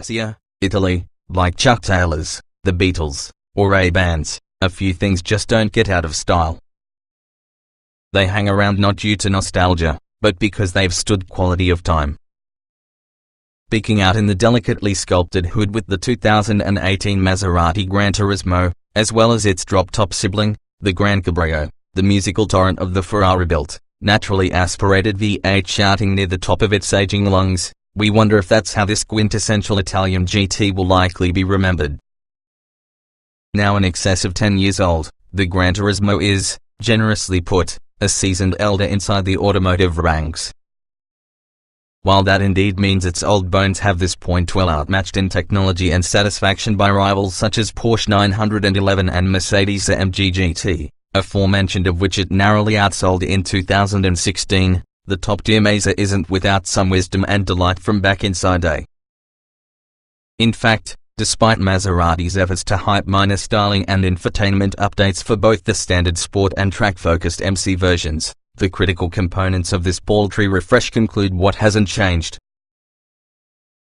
Valencia, Italy, like Chuck Taylor's, the Beatles, or A-bands, a few things just don't get out of style. They hang around not due to nostalgia, but because they've stood quality of time. Speaking out in the delicately sculpted hood with the 2018 Maserati GranTurismo, as well as its drop-top sibling, the Gran Cabrio, the musical torrent of the Ferrari-built, naturally aspirated V8 shouting near the top of its aging lungs, we wonder if that's how this quintessential Italian GT will likely be remembered. Now in excess of 10 years old, the GranTurismo is, generously put, a seasoned elder inside the automotive ranks. While that indeed means its old bones have this point well outmatched in technology and satisfaction by rivals such as Porsche 911 and Mercedes-AMG GT, aforementioned of which it narrowly outsold in 2016, the top-tier Maser isn't without some wisdom and delight from back in its day. In fact, despite Maserati's efforts to hype minor styling and infotainment updates for both the standard sport and track-focused MC versions, the critical components of this paltry refresh conclude what hasn't changed.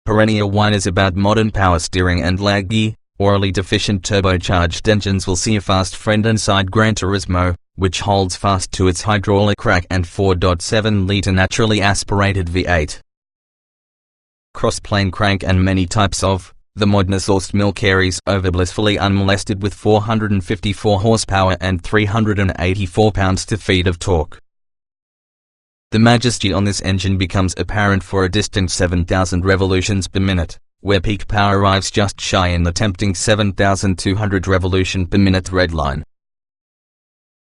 Perennial whiners about modern power steering and laggy, orally deficient turbocharged engines will see a fast friend inside GranTurismo, which holds fast to its hydraulic rack and 4.7-litre naturally aspirated V8. Cross-plane crank and many types of, the modern exhaust mill carries over blissfully unmolested with 454 horsepower and 384 pounds-to-feet of torque. The majesty on this engine becomes apparent for a distant 7,000 revolutions per minute, where peak power arrives just shy in the tempting 7,200 revolution per minute red line.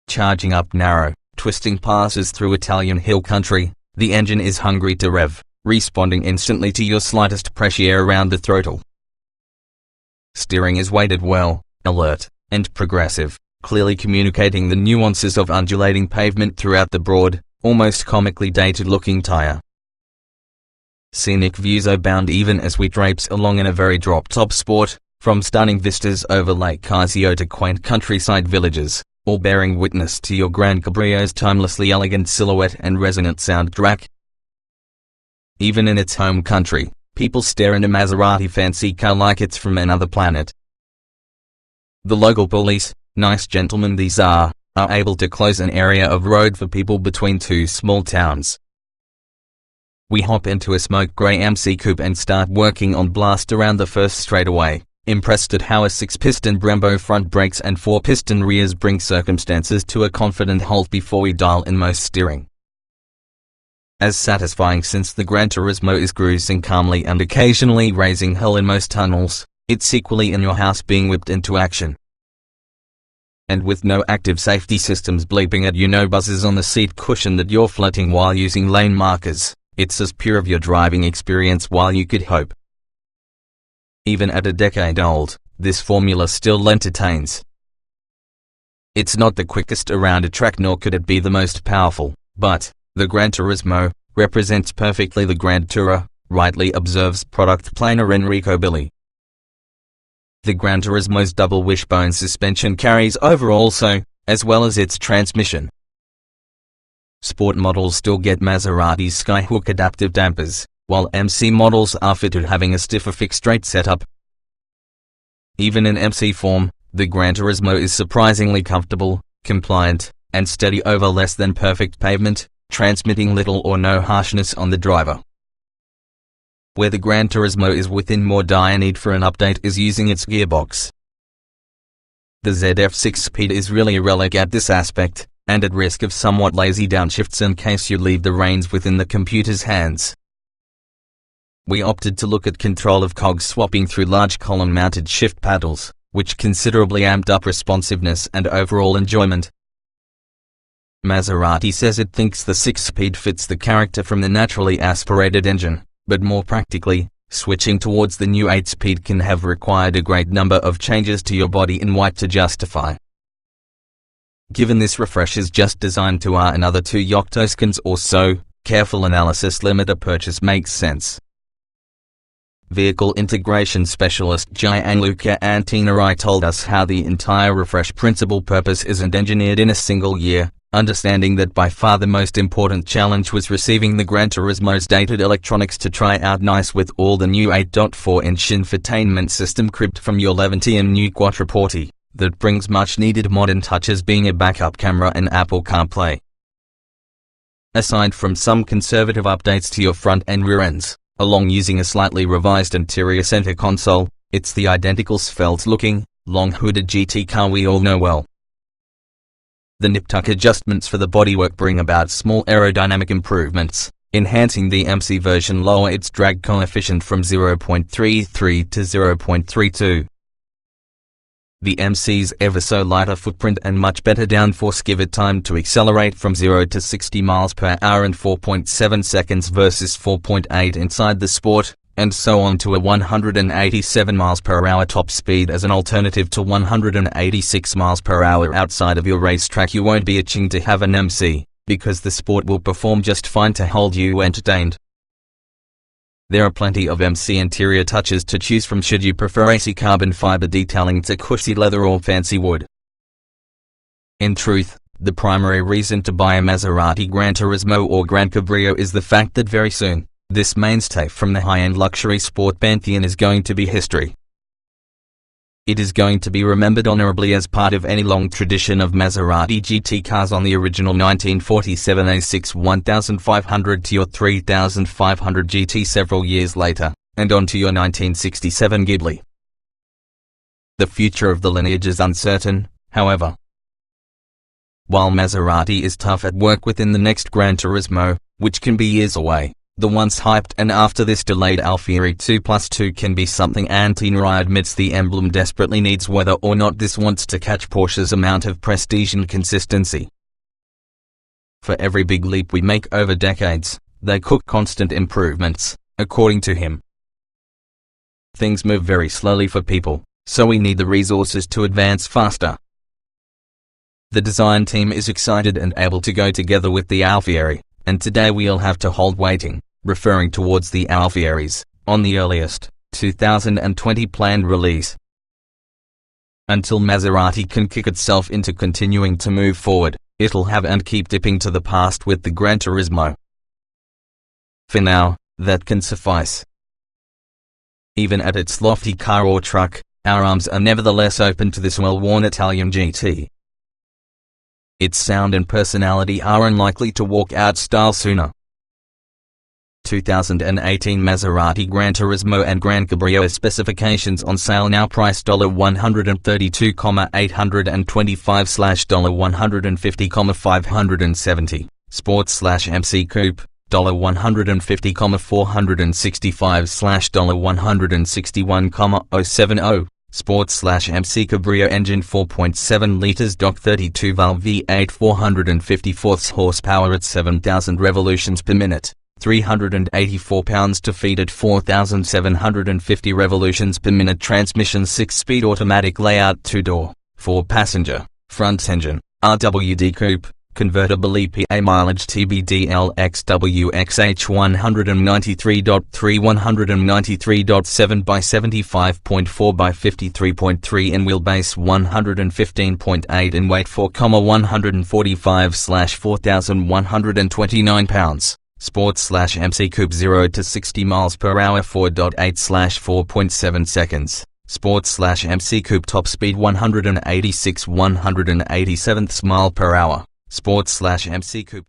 Charging up narrow, twisting passes through Italian hill country, the engine is hungry to rev, responding instantly to your slightest pressure around the throttle. Steering is weighted well, alert, and progressive, clearly communicating the nuances of undulating pavement throughout the broad, almost comically dated-looking tire. Scenic views abound even as we traipse along in a very drop-top sport, from stunning vistas over Lake Caisio to quaint countryside villages, all bearing witness to your Gran Cabrio's timelessly elegant silhouette and resonant soundtrack. Even in its home country, people stare at a Maserati fancy car like it's from another planet. The local police, nice gentlemen these are able to close an area of road for people between two small towns. We hop into a smoke grey MC coupe and start working on blast around the first straightaway, impressed at how a 6-piston Brembo front brakes and 4-piston rears bring circumstances to a confident halt before we dial in most steering. As satisfying since the GranTurismo is cruising calmly and occasionally raising hell in most tunnels, it's equally in your house being whipped into action. And with no active safety systems bleeping at you, no buzzers on the seat cushion that you're flirting while using lane markers, it's as pure of your driving experience while you could hope. Even at a decade old, this formula still entertains. It's not the quickest around a track nor could it be the most powerful, but the GranTurismo represents perfectly the Grand Tourer, rightly observes product planner Enrico Billy. The GranTurismo's double wishbone suspension carries over also, as well as its transmission. Sport models still get Maserati's Skyhook adaptive dampers, while MC models are fitted having a stiffer fixed-rate setup. Even in MC form, the GranTurismo is surprisingly comfortable, compliant, and steady over less than perfect pavement, transmitting little or no harshness on the driver. Where the GranTurismo is within more dire need for an update is using its gearbox. The ZF 6-speed is really a relic at this aspect, and at risk of somewhat lazy downshifts in case you leave the reins within the computer's hands. We opted to look at control of cogs swapping through large column-mounted shift paddles, which considerably amped up responsiveness and overall enjoyment. Maserati says it thinks the 6-speed fits the character from the naturally aspirated engine, but more practically, switching towards the new 8-speed can have required a great number of changes to your body in white to justify. Given this refresh is just designed to another 2 octoseconds or so, careful analysis limit a purchase makes sense. Vehicle integration specialist Gianluca Antinori told us how the entire refresh principal purpose isn't engineered in a single year, understanding that by far the most important challenge was receiving the GranTurismo's dated electronics to try out nice with all the new 8.4-inch infotainment system cribbed from your Levante and new Quattroporte, that brings much needed modern touches being a backup camera and Apple CarPlay. Aside from some conservative updates to your front and rear ends, along using a slightly revised interior center console, it's the identical svelte-looking, long-hooded GT car we all know well. The nip-tuck adjustments for the bodywork bring about small aerodynamic improvements, enhancing the MC version lower its drag coefficient from 0.33 to 0.32. The MC's ever so lighter footprint and much better downforce give it time to accelerate from 0 to 60 miles per hour in 4.7 seconds versus 4.8 inside the Sport, and so on to a 187 miles per hour top speed as an alternative to 186 miles per hour outside of your racetrack. You won't be itching to have an MC, because the Sport will perform just fine to hold you entertained. There are plenty of MC interior touches to choose from should you prefer AC carbon fiber detailing to cushy leather or fancy wood. In truth, the primary reason to buy a Maserati GranTurismo or Gran Cabrio is the fact that very soon, this mainstay from the high-end luxury sport pantheon is going to be history. It is going to be remembered honorably as part of any long tradition of Maserati GT cars on the original 1947 A6 1500 to your 3500 GT several years later, and on to your 1967 Ghibli. The future of the lineage is uncertain, however. While Maserati is tough at work within the next GranTurismo, which can be years away, the once hyped and after this delayed Alfieri 2+2 can be something Antinori admits the emblem desperately needs whether or not this wants to catch Porsche's amount of prestige and consistency. For every big leap we make over decades, they cook constant improvements, according to him. Things move very slowly for people, so we need the resources to advance faster. The design team is excited and able to go together with the Alfieri, and today we'll have to hold waiting, referring towards the Alfieris, on the earliest, 2020 planned release. Until Maserati can kick itself into continuing to move forward, it'll have and keep dipping to the past with the GranTurismo. For now, that can suffice. Even at its lofty car or truck, our arms are nevertheless open to this well-worn Italian GT. Its sound and personality are unlikely to walk out style sooner. 2018 Maserati GranTurismo and Gran Cabrio specifications on sale now, price $132,825/$150,570, Sport/MC Coupe, $150,465/$161,070, Sport/MC Cabrio engine 4.7 liters Dock 32 valve V8 454 horsepower at 7,000 revolutions per minute, 384 pounds to feet at 4,750 revolutions per minute, transmission 6-speed automatic layout 2-door, 4-passenger, front engine, RWD coupe, convertible EPA mileage TBDL XWXH 193.3 193.7 by 75.4 by 53.3 in wheelbase, 115.8 in weight, 4,145/4,129 pounds. Sport/MC Coupe 0 to 60 miles per hour 4.8/4.7 seconds. Sport/MC Coupe top speed 186 187 mile per hour. Sport/MC Coupe